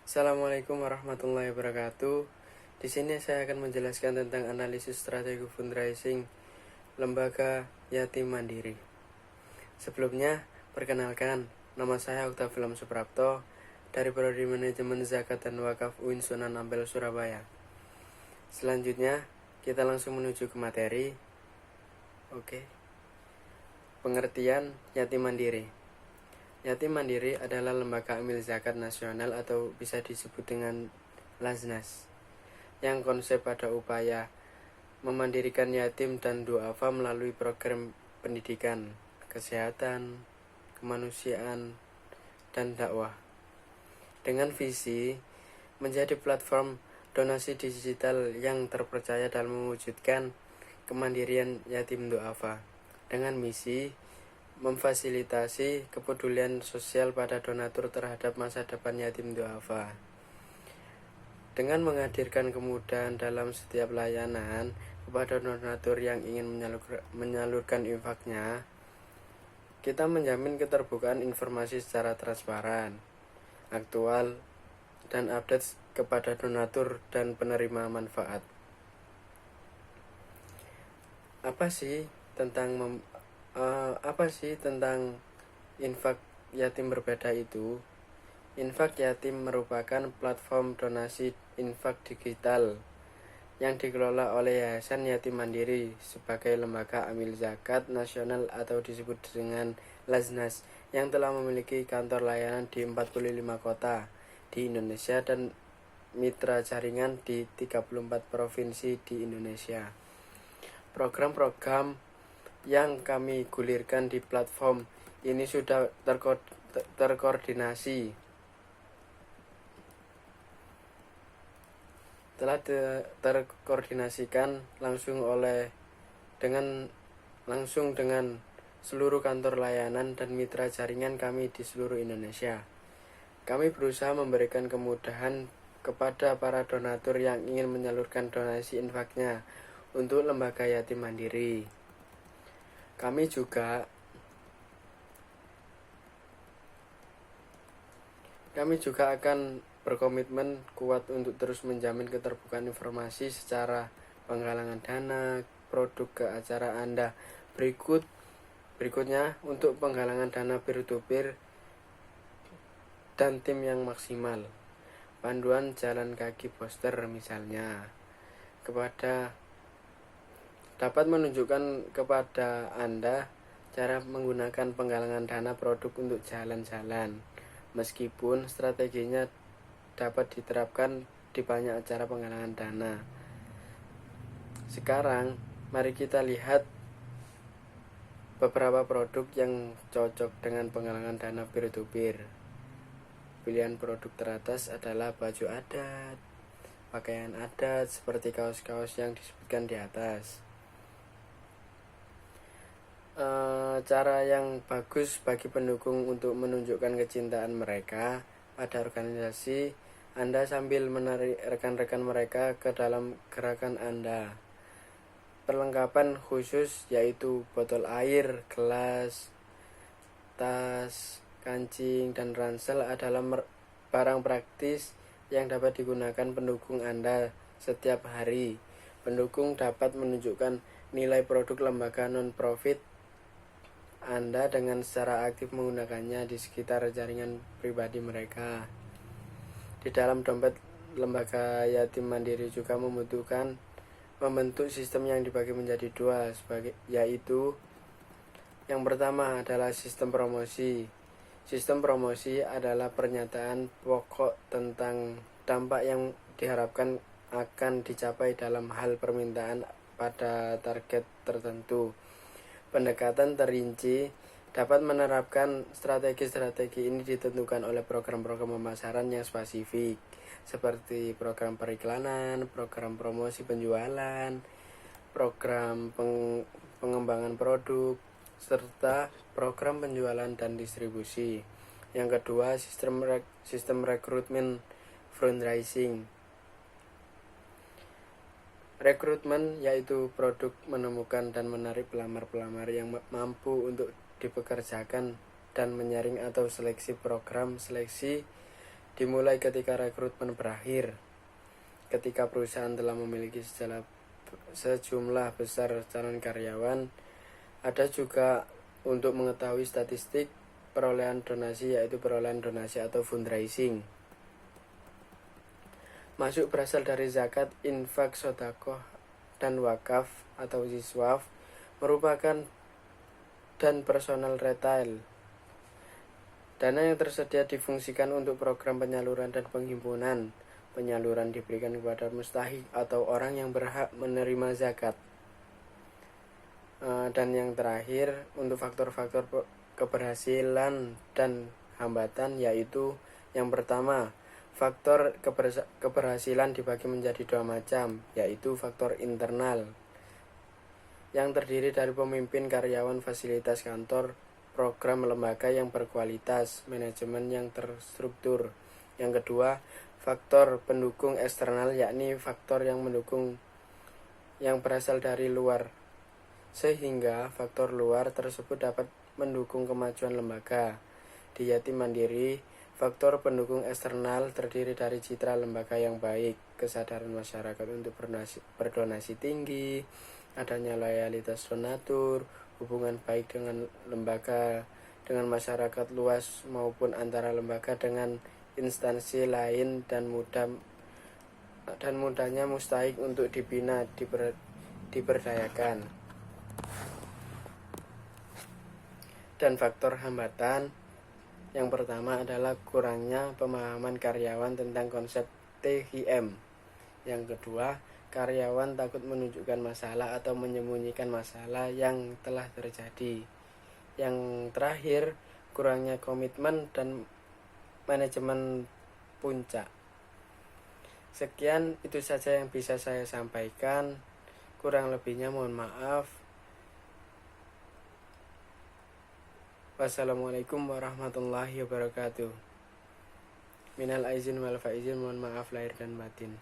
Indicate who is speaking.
Speaker 1: Assalamualaikum warahmatullahi wabarakatuh. Di sini saya akan menjelaskan tentang analisis strategi fundraising lembaga yatim mandiri. Sebelumnya, perkenalkan, nama saya Octavilam Suprapto dari Prodi Manajemen Zakat dan Wakaf UIN Sunan Ampel Surabaya. Selanjutnya, kita langsung menuju ke materi. Oke. Pengertian yatim mandiri. Yatim mandiri adalah lembaga amil zakat nasional atau bisa disebut dengan Laznas, yang konsep pada upaya memandirikan yatim dan duafa melalui program pendidikan, kesehatan, kemanusiaan, dan dakwah. Dengan visi menjadi platform donasi digital yang terpercaya dalam mewujudkan kemandirian yatim duafa, dengan misi memfasilitasi kepedulian sosial pada donatur terhadap masa depan yatim duafa. Dengan menghadirkan kemudahan dalam setiap layanan kepada donatur yang ingin menyalurkan infaknya, kita menjamin keterbukaan informasi secara transparan, aktual, dan update kepada donatur dan penerima manfaat. Apa sih tentang infak yatim berbeda itu? Infak yatim merupakan platform donasi infak digital yang dikelola oleh Yayasan Yatim Mandiri sebagai lembaga amil zakat nasional atau disebut dengan Laznas, yang telah memiliki kantor layanan di 45 kota di Indonesia dan mitra jaringan di 34 provinsi di Indonesia. Program-program yang kami gulirkan di platform ini sudah terkoordinasi, telah terkoordinasikan langsung dengan seluruh kantor layanan dan mitra jaringan kami di seluruh Indonesia. Kami berusaha memberikan kemudahan kepada para donatur yang ingin menyalurkan donasi infaknya untuk lembaga yatim mandiri. Kami juga akan berkomitmen kuat untuk terus menjamin keterbukaan informasi secara penggalangan dana, produk ke acara Anda. Berikutnya, untuk penggalangan dana peer-to-peer dan tim yang maksimal. Panduan jalan kaki poster misalnya dapat menunjukkan kepada Anda cara menggunakan penggalangan dana produk untuk jalan-jalan, meskipun strateginya dapat diterapkan di banyak acara penggalangan dana. Sekarang, mari kita lihat beberapa produk yang cocok dengan penggalangan dana peer-to-peer. Pilihan produk teratas adalah baju adat, pakaian adat seperti kaos-kaos yang disebutkan di atas. Cara yang bagus bagi pendukung untuk menunjukkan kecintaan mereka pada organisasi Anda sambil menarik rekan-rekan mereka ke dalam gerakan Anda. Perlengkapan khusus yaitu botol air, gelas, tas, kancing, dan ransel adalah barang praktis yang dapat digunakan pendukung Anda setiap hari. Pendukung dapat menunjukkan nilai produk lembaga non-profit Anda dengan secara aktif menggunakannya di sekitar jaringan pribadi mereka. Di dalam dompet lembaga yatim mandiri juga membentuk sistem yang dibagi menjadi dua, yaitu yang pertama adalah sistem promosi. Sistem promosi adalah pernyataan pokok tentang dampak yang diharapkan akan dicapai dalam hal permintaan pada target tertentu. Pendekatan terinci dapat menerapkan strategi-strategi ini ditentukan oleh program-program pemasaran yang spesifik, seperti program periklanan, program promosi penjualan, program pengembangan produk, serta program penjualan dan distribusi. Yang kedua, sistem rekrutmen fundraising. Rekrutmen yaitu produk menemukan dan menarik pelamar-pelamar yang mampu untuk dipekerjakan dan menyaring atau seleksi program seleksi dimulai ketika rekrutmen berakhir, ketika perusahaan telah memiliki sejumlah besar calon karyawan. Ada juga untuk mengetahui statistik perolehan donasi, yaitu perolehan donasi atau fundraising. Masuk berasal dari zakat, infak, sodakoh, dan wakaf atau ziswaf, merupakan dan personal retail. Dana yang tersedia difungsikan untuk program penyaluran dan penghimpunan. Penyaluran diberikan kepada mustahik atau orang yang berhak menerima zakat. Dan yang terakhir, untuk faktor-faktor keberhasilan dan hambatan, yaitu yang pertama, faktor keberhasilan dibagi menjadi dua macam, yaitu faktor internal yang terdiri dari pemimpin, karyawan, fasilitas kantor, program lembaga yang berkualitas, manajemen yang terstruktur. Yang kedua, faktor pendukung eksternal, yakni faktor yang mendukung yang berasal dari luar, sehingga faktor luar tersebut dapat mendukung kemajuan lembaga. Di Yatim Mandiri, faktor pendukung eksternal terdiri dari citra lembaga yang baik, kesadaran masyarakat untuk berdonasi tinggi, adanya loyalitas donatur, hubungan baik dengan lembaga, dengan masyarakat luas maupun antara lembaga dengan instansi lain, dan mudahnya mustahik untuk dibina, diberdayakan. Dan faktor hambatan yang pertama adalah kurangnya pemahaman karyawan tentang konsep THM. Yang kedua, karyawan takut menunjukkan masalah atau menyembunyikan masalah yang telah terjadi. Yang terakhir, kurangnya komitmen dan manajemen puncak. Sekian, itu saja yang bisa saya sampaikan. Kurang lebihnya mohon maaf. Wassalamualaikum warahmatullahi wabarakatuh. Minal aizin wal faizin, mohon maaf lahir dan batin.